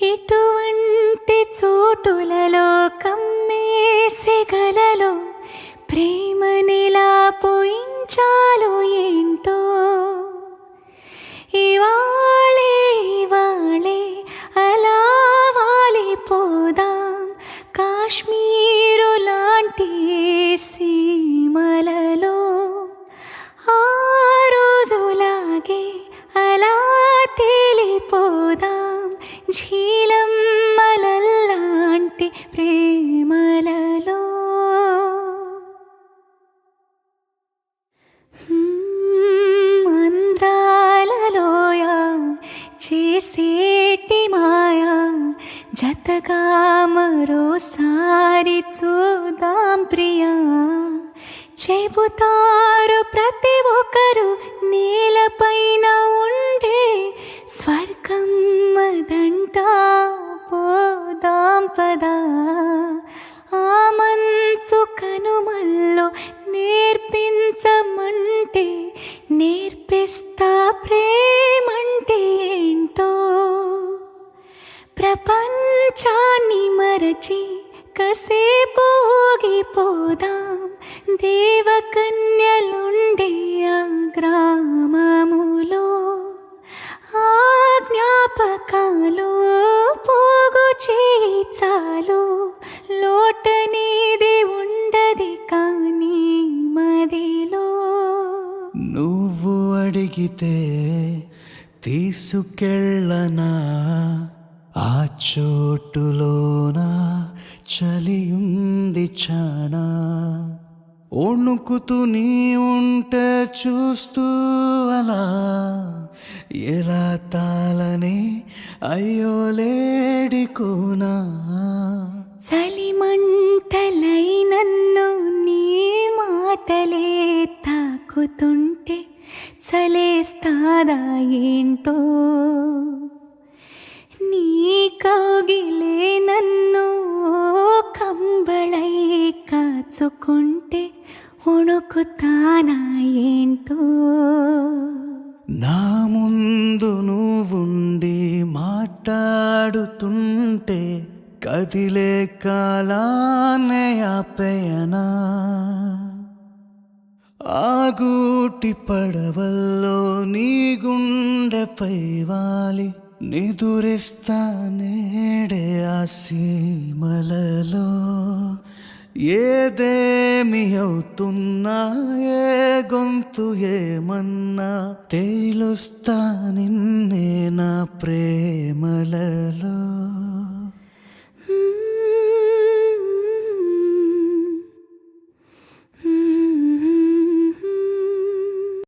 ఎటువంటి చోటులలో కమ్మేసెగలలో ప్రేమనిలా పోయించాలో ఏంటో. ఇవాళే ఇవాళే అలా వాలిపోదాం కాశ్మీరు లాంటి సీమలలో. ఆ రోజులాగే అలా తేలిపోదాం ఝీలమ్మలలాంటి ప్రేమలలో. అందాలలోయ చేసేటి మాయా జతగా మరోసారి చూద్దాం ప్రియా. చెబుతారు ప్రతి ఒక్కరు నేలపైన ఉండే స్వర్గం అదంటా పోదాం పదా. ఆ మంచు కనుమల్లో నేర్పించమంటే నేర్పిస్తా ప్రేమంటే ఏంటో. ప్రపంచాన్ని మరచి కసేపు ఊగిపోదాం దేవకన్యలుండే ఆ గ్రామములో. ఆ జ్ఞాపకాలు పోగు చేచాలు లోటనేది ఉండది కానీ మదిలో. నువ్వు అడిగితే తీసుకెళ్ళనా ఆ చోటులోన చలియుంది చానా. వణుకుతూ నీ ఉంటే చూస్తూ అలా ఎలా తాళనే అయ్యో లేడికోనా. చలిమంటలై నన్ను నీ మాటలే తాకుతుంటే చలేస్తాదా ఏంటో. నీ కౌగిలే నన్ను కంబళై కాచుకుంటే వణుకుతానా ఏంటో. నా ముందు నువ్వుండి మాట్లాడుతుంటే కదిలే కాలాన్నే ఆపేయనా. ఆగూటి పడవల్లో నీ గుండెపై వాలి నిదురిస్తా నేడే ఆ సీమలలో. ఏదేమి అవుతున్నా ఏ గొంతు ఏమన్నా తేలుస్తా నిన్నే నా ప్రేమలలో.